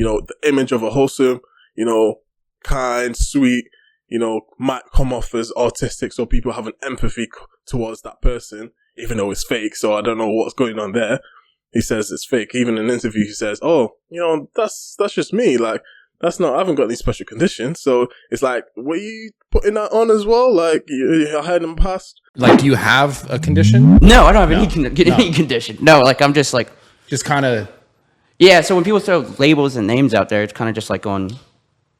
the image of a wholesome, kind, sweet, might come off as autistic, so people have an empathy towards that person, even though it's fake. So I don't know what's going on there. He says it's fake. Even in an interview, he says, "Oh, that's just me. Like, that's not. I haven't got any special conditions." So it's like, were you putting that on as well? Like, you had in the past. Like, do you have a condition? No, I don't have any condition. No, like I'm just like, just kind of. Yeah. So when people throw labels and names out there, it's kind of just like going,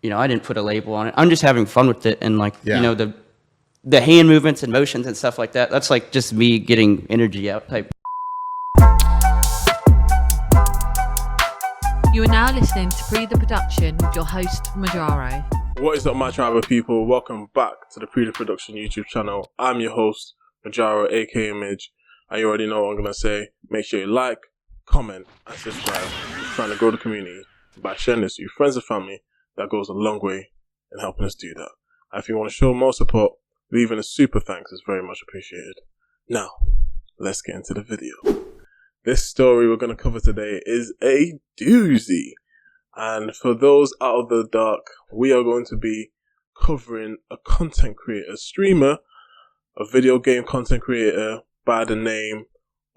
I didn't put a label on it. I'm just having fun with it, and like, the hand movements and motions and stuff like that. That's like just me getting energy out type. You are now listening to Pree Da Production with your host, Majaro. What is up, my tribe of people? Welcome back to the Pree Da Production YouTube channel. I'm your host, Majaro, aka Midge. And you already know what I'm going to say. Make sure you like, comment, and subscribe. We're trying to grow the community by sharing this with your friends and family. That goes a long way in helping us do that. And if you want to show more support, leaving a super thanks is very much appreciated. Now, let's get into the video. This story we're going to cover today is a doozy. And for those out of the dark, we are going to be covering a content creator, streamer, a video game content creator by the name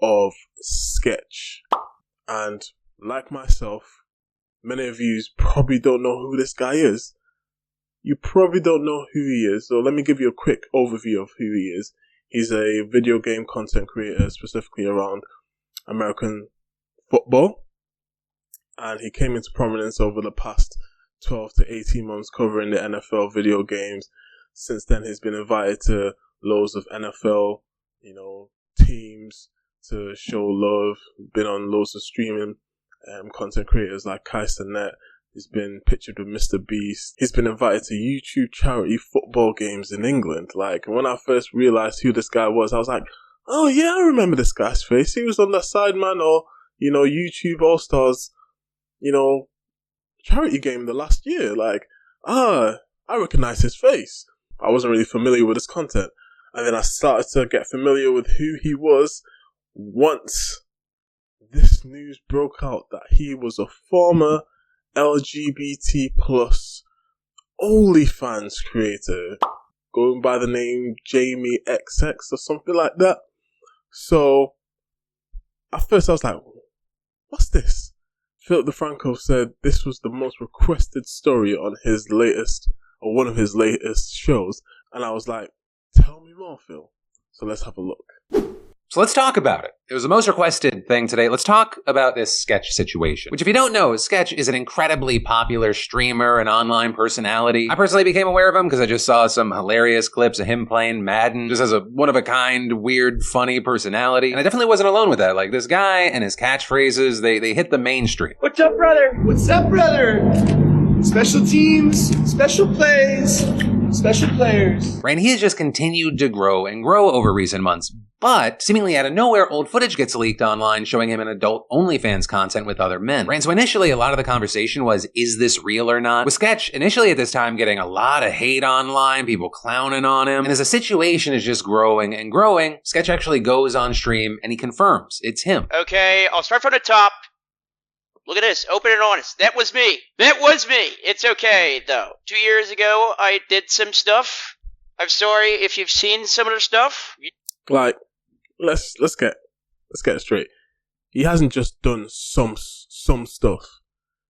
of Sketch. And like myself, many of you probably don't know who this guy is. You probably don't know who he is. So let me give you a quick overview of who he is. He's a video game content creator specifically around American football, and he came into prominence over the past 12 to 18 months covering the NFL video games. Since then, he's been invited to loads of NFL, teams to show love. Been on loads of streaming content creators like KaiSaNet. He's been pictured with Mr. Beast. He's been invited to YouTube charity football games in England. Like, when I first realized who this guy was, I was like, oh yeah, I remember this guy's face. He was on that Sideman or, YouTube All-Stars, charity game the last year. Like, I recognize his face. I wasn't really familiar with his content. And then I started to get familiar with who he was once this news broke out that he was a former LGBT plus OnlyFans creator going by the name Jamie XX or something like that. So at first I was like, what's this? Philip DeFranco said this was the most requested story on his latest, or one of his latest shows. And I was like, tell me more, Phil. So let's have a look. So let's talk about it. It was the most requested thing today. Let's talk about this Sketch situation, which if you don't know, Sketch is an incredibly popular streamer and online personality. I personally became aware of him because I just saw some hilarious clips of him playing Madden, just as a one-of-a-kind, weird, funny personality. And I definitely wasn't alone with that. Like, this guy and his catchphrases, they hit the mainstream. What's up, brother? What's up, brother? Special teams, special plays, special players. Right, and he has just continued to grow and grow over recent months. But, seemingly out of nowhere, old footage gets leaked online showing him in adult OnlyFans content with other men. Right, and so initially a lot of the conversation was, is this real or not? With Sketch, initially at this time getting a lot of hate online, people clowning on him. And as the situation is just growing and growing, Sketch actually goes on stream and he confirms it's him. Okay, I'll start from the top. Look at this, open and honest. That was me. That was me. It's okay, though. 2 years ago, I did some stuff. I'm sorry if you've seen some of the stuff. Like, let's get it straight. He hasn't just done some stuff.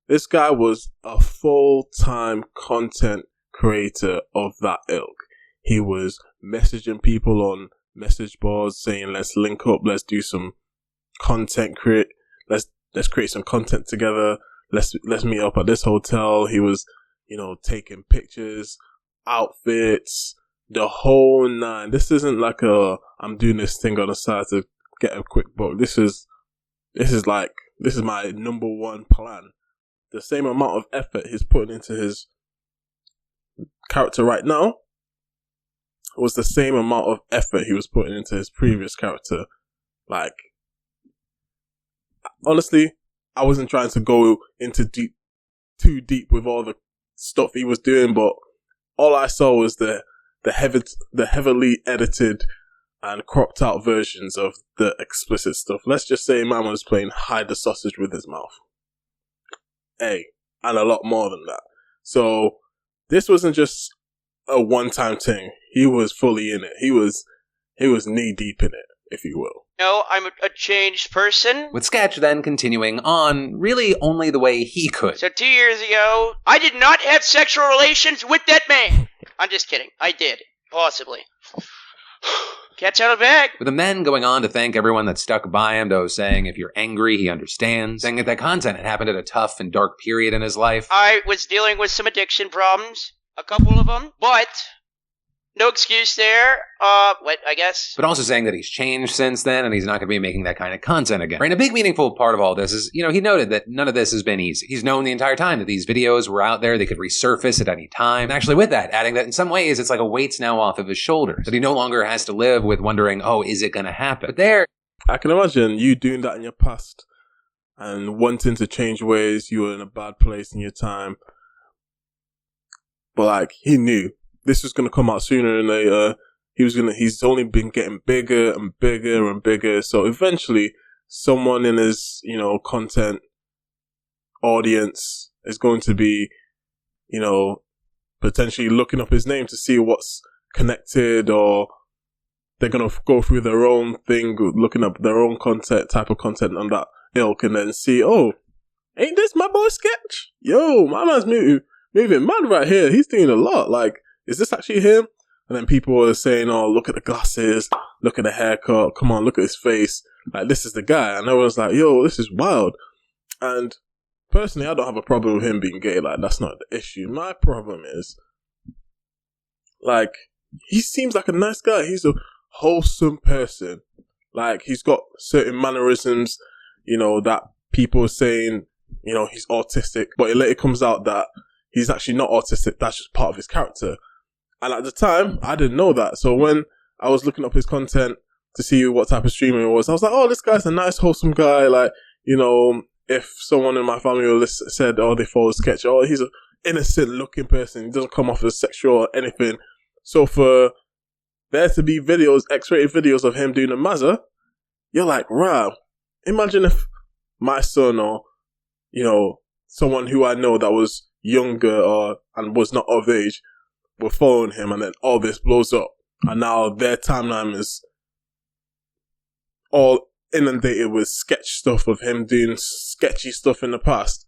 This guy was a full-time content creator of that ilk. He was messaging people on message boards saying, let's link up, let's do some content let's create some content together. Let's meet up at this hotel. He was, taking pictures, outfits, the whole nine. This isn't like I'm doing this thing on the side to get a quick buck. This is my number one plan. The same amount of effort he's putting into his character right now was the same amount of effort he was putting into his previous character. Like, honestly, I wasn't trying to go into too deep with all the stuff he was doing, but all I saw was the heavily edited and cropped out versions of the explicit stuff. Let's just say man was playing hide the sausage with his mouth. Hey, and a lot more than that. So this wasn't just a one-time thing. He was fully in it. He was knee deep in it, if you will. No, I'm a changed person. With Sketch then continuing on really only the way he could. So 2 years ago, I did not have sexual relations with that man. I'm just kidding. I did. Possibly. Cat's out of the bag. With the men going on to thank everyone that stuck by him, though, saying if you're angry, he understands. Saying that content had happened at a tough and dark period in his life. I was dealing with some addiction problems. A couple of them. But no excuse there. I guess. But also saying that he's changed since then and he's not going to be making that kind of content again. Right? And a big meaningful part of all this is, he noted that none of this has been easy. He's known the entire time that these videos were out there. They could resurface at any time. And actually with that, adding that in some ways, it's like a weight's now off of his shoulders. That he no longer has to live with wondering, oh, is it going to happen? But there... I can imagine you doing that in your past and wanting to change ways. You were in a bad place in your time. But he knew this was going to come out sooner than later. He's only been getting bigger and bigger and bigger. So eventually someone in his, content audience is going to be, potentially looking up his name to see what's connected, or they're going to go through their own thing, looking up their own type of content on that ilk, and then see, oh, ain't this my boy Sketch? Yo, my man's moving mad right here. He's doing a lot. Is this actually him? And then people are saying, oh, look at the glasses, look at the haircut, come on, look at his face. This is the guy. And everyone's like, yo, this is wild. And personally, I don't have a problem with him being gay. That's not the issue. My problem is, he seems like a nice guy. He's a wholesome person. He's got certain mannerisms, that people are saying, he's autistic. But it later comes out that he's actually not autistic. That's just part of his character. And at the time, I didn't know that. So when I was looking up his content to see what type of streamer he was, I was like, oh, this guy's a nice, wholesome guy. If someone in my family said, oh, they follow Sketch, oh, he's an innocent looking person. He doesn't come off as sexual or anything. So for there to be X-rated videos of him doing a mazza, you're like, wow, imagine if my son or, someone who I know that was younger and was not of age were following him, and then all this blows up, and now their timeline is all inundated with sketch stuff of him doing sketchy stuff in the past.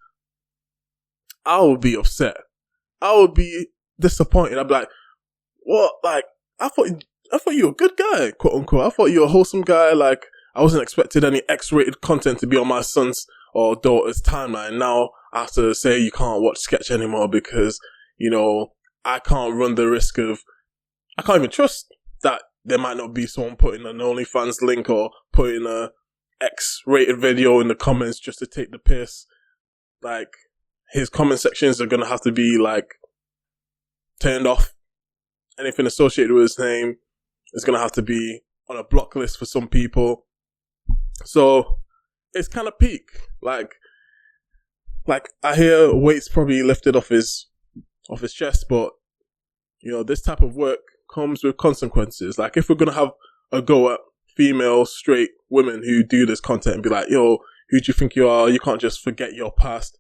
I would be upset. I would be disappointed. I'd be like, what? I thought you were a good guy, quote unquote. I thought you were a wholesome guy. I wasn't expecting any X-rated content to be on my son's or daughter's timeline. Now I have to say you can't watch Sketch anymore because, I can't run the risk of, I can't even trust that there might not be someone putting an OnlyFans link or putting a X-rated video in the comments just to take the piss. His comment sections are going to have to be, turned off. Anything associated with his name is going to have to be on a block list for some people. So, it's kind of peak. I hear weight's probably lifted off his chest, but, this type of work comes with consequences. If we're going to have a go at female, straight women who do this content and be like, yo, who do you think you are? You can't just forget your past.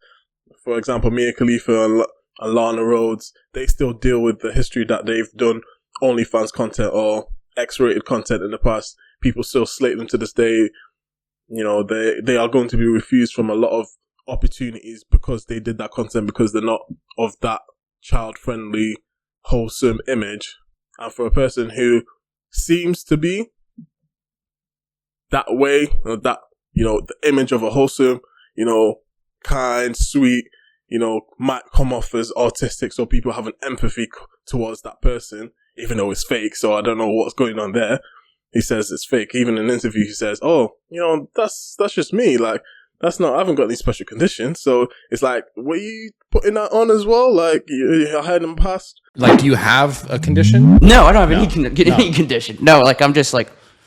For example, Mia Khalifa and Lana Rhodes, they still deal with the history that they've done OnlyFans content or X-rated content in the past. People still slate them to this day. They are going to be refused from a lot of opportunities because they did that content, because they're not of that child-friendly, wholesome image. And for a person who seems to be that way, that, the image of a wholesome, kind, sweet, might come off as autistic, so people have an empathy towards that person, even though it's fake. So I don't know what's going on there. He says it's fake. Even in an interview, he says, oh, that's just me. That's not, I haven't got any special conditions. So it's were you putting that on as well? You had in the past? Do you have a condition? No, I don't have any condition. No, I'm just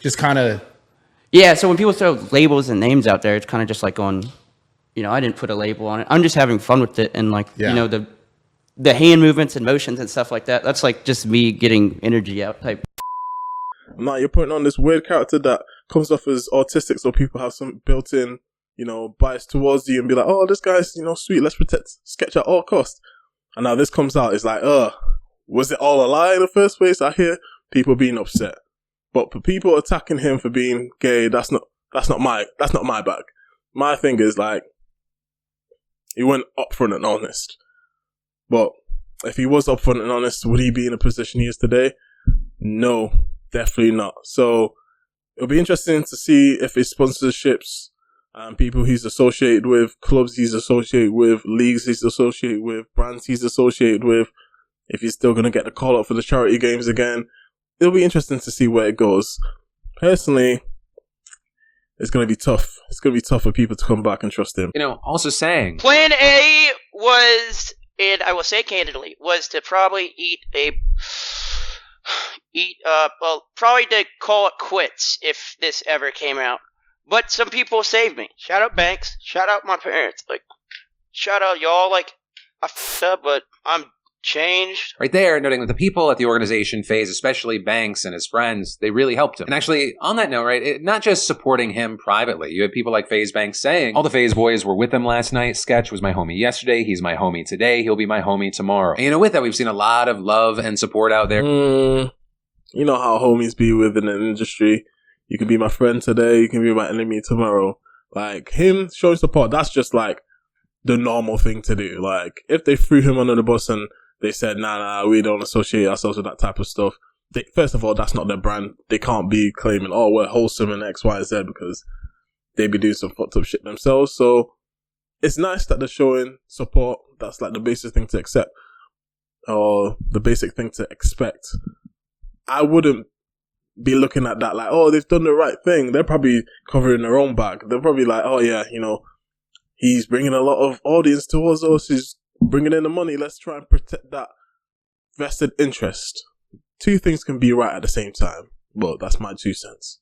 just kind of. Yeah, so when people throw labels and names out there, it's kind of just going, I didn't put a label on it. I'm just having fun with it. And the hand movements and motions and stuff like that, that's just me getting energy out type. Now you're putting on this weird character that comes off as autistic, so people have some built-in, biased towards you and be like, oh, this guy's, sweet, let's protect Sketch at all costs. And now this comes out, it's like, was it all a lie in the first place? I hear people being upset. But for people attacking him for being gay, that's not my bag. My thing is, like, he went upfront and honest. But if he was upfront and honest, would he be in a position he is today? No, definitely not. So it'll be interesting to see if his sponsorships and people he's associated with, clubs he's associated with, leagues he's associated with, brands he's associated with, if he's still going to get the call up for the charity games again. It'll be interesting to see where it goes. Personally, it's going to be tough. It's going to be tough for people to come back and trust him. Also saying, Plan A was, and I will say candidly, was to probably probably to call it quits if this ever came out. But some people saved me. Shout out Banks. Shout out my parents. Like, shout out y'all. Like, I f***ed up, but I'm changed. Right there, noting that the people at the organization FaZe, especially Banks and his friends, they really helped him. And actually, on that note, right, not just supporting him privately. You had people like FaZe Banks saying, all the FaZe boys were with him last night. Sketch was my homie yesterday. He's my homie today. He'll be my homie tomorrow. And with that, we've seen a lot of love and support out there. You know how homies be within an industry. You can be my friend today. You can be my enemy tomorrow. Like, him showing support, that's just like the normal thing to do. Like, if they threw him under the bus and they said, nah, we don't associate ourselves with that type of stuff. First of all, that's not their brand. They can't be claiming, oh, we're wholesome and X, Y, and Z, because they be doing some fucked up shit themselves. So it's nice that they're showing support. That's like the basic thing to accept, or the basic thing to expect. I wouldn't be looking at that like, oh, they've done the right thing. They're probably covering their own back. They're probably like, oh yeah, he's bringing a lot of audience towards us. He's bringing in the money. Let's try and protect that vested interest. Two things can be right at the same time. Well, that's my 2 cents.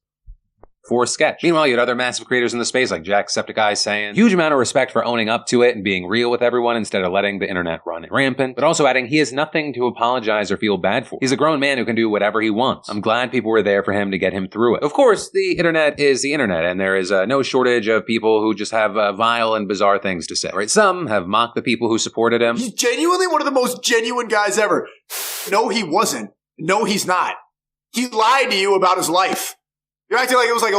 For Sketch. Meanwhile, you had other massive creators in the space like Jacksepticeye saying, huge amount of respect for owning up to it and being real with everyone instead of letting the internet run rampant, but also adding he has nothing to apologize or feel bad for. He's a grown man who can do whatever he wants. I'm glad people were there for him to get him through it. Of course, the internet is the internet, and there is no shortage of people who just have vile and bizarre things to say. Right? Some have mocked the people who supported him. He's genuinely one of the most genuine guys ever. No, he wasn't. No, he's not. He lied to you about his life. You're acting like it was like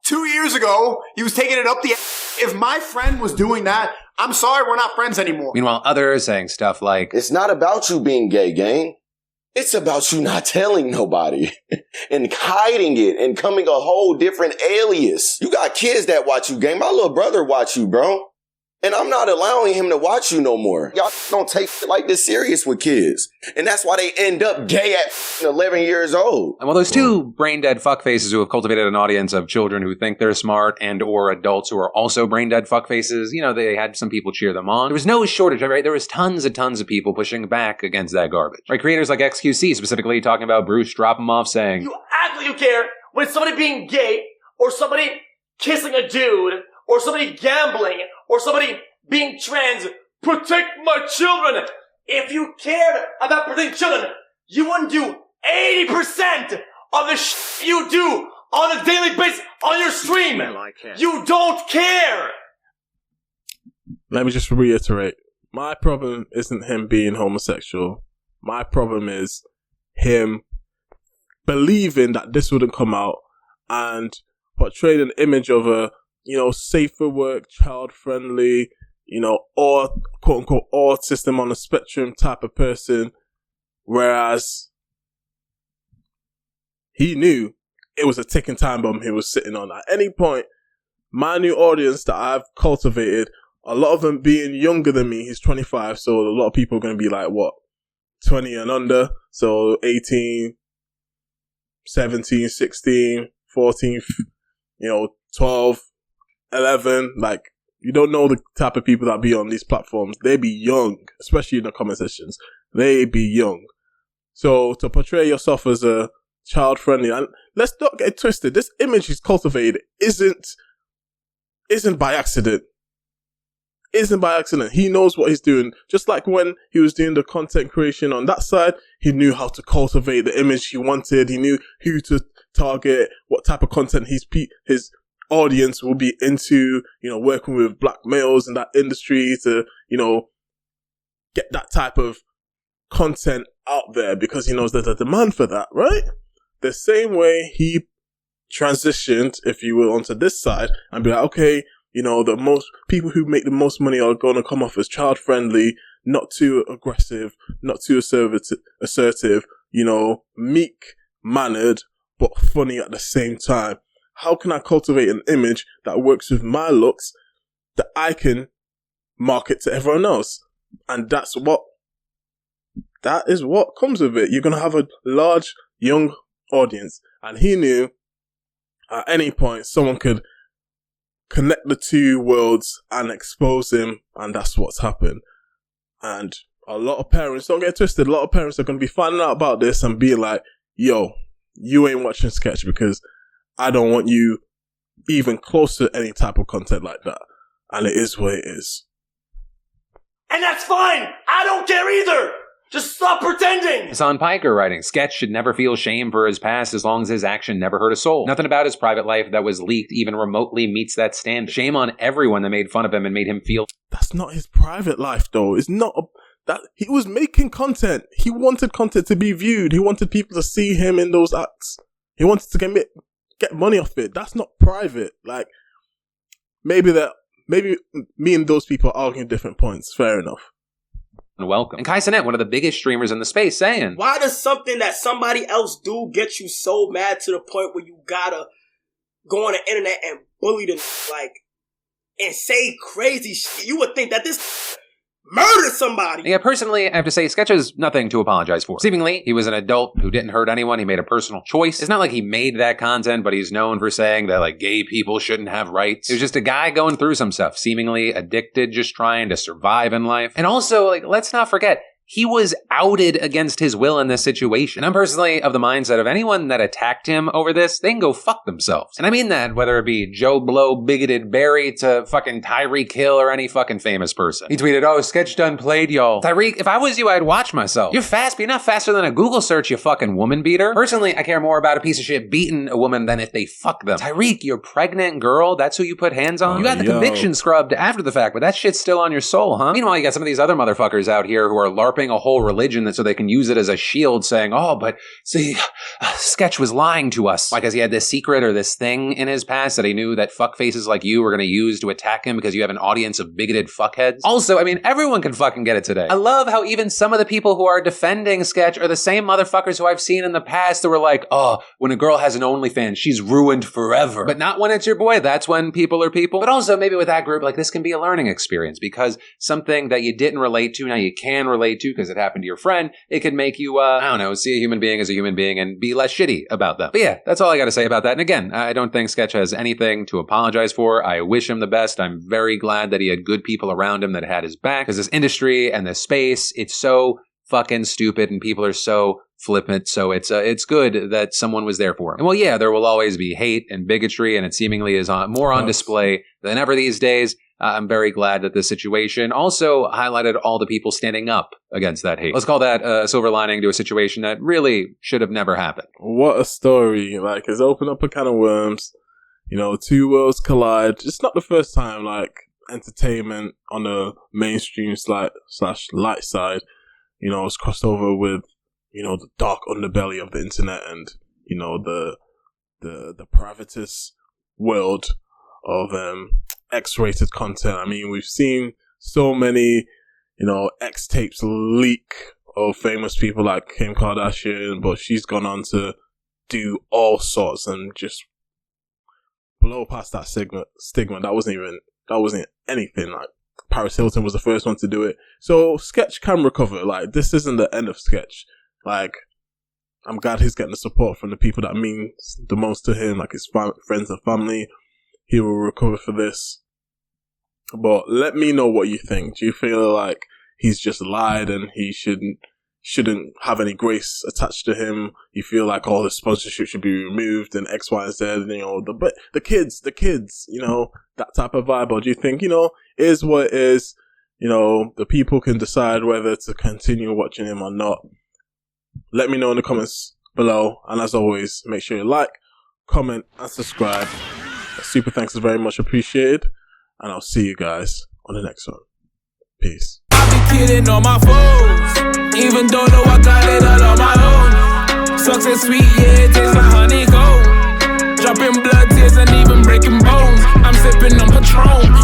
2 years ago, he was taking it up the If my friend was doing that, I'm sorry, we're not friends anymore. Meanwhile, others saying stuff like, it's not about you being gay, gang. It's about you not telling nobody and hiding it and coming a whole different alias. You got kids that watch you, gang. My little brother watch you, bro. And I'm not allowing him to watch you no more. Y'all don't take it like this serious with kids. And that's why they end up gay at 11 years old. And while those two brain-dead fuckfaces who have cultivated an audience of children who think they're smart and or adults who are also brain-dead fuckfaces, they had some people cheer them on. There was no shortage, right? There was tons and tons of people pushing back against that garbage. Right? Creators like XQC specifically talking about Bruce Dropomoff saying, you act like you care when it's somebody being gay or somebody kissing a dude or somebody gambling, or somebody being trans. Protect my children! If you cared about protecting children, you wouldn't do 80% of the shit you do on a daily basis on your stream! You don't care! Let me just reiterate. My problem isn't him being homosexual. My problem is him believing that this wouldn't come out and portraying an image of a safer work, child-friendly, or quote-unquote autism on the spectrum type of person, whereas he knew it was a ticking time bomb he was sitting on. At any point, my new audience that I've cultivated, a lot of them being younger than me, he's 25, so a lot of people are going to be like, 20 and under, so 18, 17, 16, 14, 12, 11, like, you don't know the type of people that be on these platforms. They be young, especially in the comment sections. They be young. So to portray yourself as a child-friendly, and let's not get it twisted, this image he's cultivated isn't by accident. Isn't by accident. He knows what he's doing. Just like when he was doing the content creation on that side, he knew how to cultivate the image he wanted. He knew who to target, what type of content his audience will be into, you know, working with black males in that industry to, you know, get that type of content out there because he knows there's a demand for that, right? The same way he transitioned, if you will, onto this side and be like, okay, you know, the most people who make the most money are going to come off as child friendly, not too aggressive, not too assertive, you know, meek mannered, but funny at the same time. How can I cultivate an image that works with my looks that I can market to everyone else? And that is what comes with it. You're going to have a large, young audience. And he knew at any point someone could connect the two worlds and expose him. And that's what's happened. And a lot of parents, don't get twisted, a lot of parents are going to be finding out about this and being like, yo, you ain't watching Sketch because I don't want you even close to any type of content like that. And it is what it is. And that's fine! I don't care either! Just stop pretending! Hassan Piker writing, Sketch should never feel shame for his past as long as his action never hurt a soul. Nothing about his private life that was leaked even remotely meets that standard. Shame on everyone that made fun of him and made him feel... That's not his private life though. It's not that he was making content. He wanted content to be viewed. He wanted people to see him in those acts. He wanted to get money off it. That's not private. Like, maybe me and those people are arguing different points. Fair enough. Welcome. And Kai Cenat, one of the biggest streamers in the space, saying, why does something that somebody else do get you so mad to the point where you gotta go on the internet and bully them, like, and say crazy shit? You would think that this murdered somebody. Yeah, personally, I have to say, Sketch has nothing to apologize for. Seemingly, he was an adult who didn't hurt anyone. He made a personal choice. It's not like he made that content, but he's known for saying that, like, gay people shouldn't have rights. It was just a guy going through some stuff, seemingly addicted, just trying to survive in life. And also, like, let's not forget, he was outed against his will in this situation. And I'm personally of the mindset of anyone that attacked him over this, they can go fuck themselves. And I mean that whether it be Joe Blow, bigoted Barry, to fucking Tyreek Hill or any fucking famous person. He tweeted, oh, Sketch done played y'all. Tyreek, if I was you, I'd watch myself. You're fast, but you're not faster than a Google search, you fucking woman beater. Personally, I care more about a piece of shit beating a woman than if they fuck them. Tyreek, you're pregnant girl, that's who you put hands on? You got the conviction scrubbed after the fact, but that shit's still on your soul, huh? Meanwhile, you got some of these other motherfuckers out here who are LARPing a whole religion so they can use it as a shield, saying, oh, but see, Sketch was lying to us. Why, because he had this secret or this thing in his past that he knew that fuckfaces like you were going to use to attack him because you have an audience of bigoted fuckheads? Also, I mean, everyone can fucking get it today. I love how even some of the people who are defending Sketch are the same motherfuckers who I've seen in the past that were like, oh, when a girl has an OnlyFans, she's ruined forever. But not when it's your boy. That's when people are people. But also, maybe with that group, like, this can be a learning experience because something that you didn't relate to, now you can relate to because it happened to your friend, it could make you, I don't know, see a human being as a human being and be less shitty about them. But yeah, that's all I gotta say about that. And again, I don't think Sketch has anything to apologize for. I wish him the best. I'm very glad that he had good people around him that had his back, because this industry and this space, it's so fucking stupid and people are so flippant, so it's good that someone was there for him. And well, yeah, there will always be hate and bigotry, and it seemingly is more on display than ever these days. I'm very glad that this situation also highlighted all the people standing up against that hate. Let's call that a silver lining to a situation that really should have never happened. What a story. Like, it's opened up a can of worms. You know, two worlds collide. It's not the first time, like, entertainment on the mainstream slash light side, you know, it's crossed over with, you know, the dark underbelly of the internet and, you know, the privatist world of X-rated content. I mean, we've seen so many, you know, X tapes leak of famous people like Kim Kardashian, but she's gone on to do all sorts and just blow past that stigma. That wasn't anything. Like, Paris Hilton was the first one to do it. So Sketch can recover. Like, this isn't the end of Sketch. Like, I'm glad he's getting the support from the people that means the most to him, like his friends and family. He will recover for this. But let me know what you think. Do you feel like he's just lied and he shouldn't have any grace attached to him? You feel like all the sponsorship should be removed and X, Y, and Z, and, you know, the kids, you know, that type of vibe? Or do you think, you know, is what it is, you know, the people can decide whether to continue watching him or not? Let me know in the comments below. And as always, make sure you like, comment, and subscribe. Super thanks is very much appreciated. And I'll see you guys on the next one. Peace. I be kidding on my foes, even though I got it all on my own. Success sweet, yeah, it tastes like honeycomb. Dropping blood tears and even breaking bones. I'm sipping on Patron.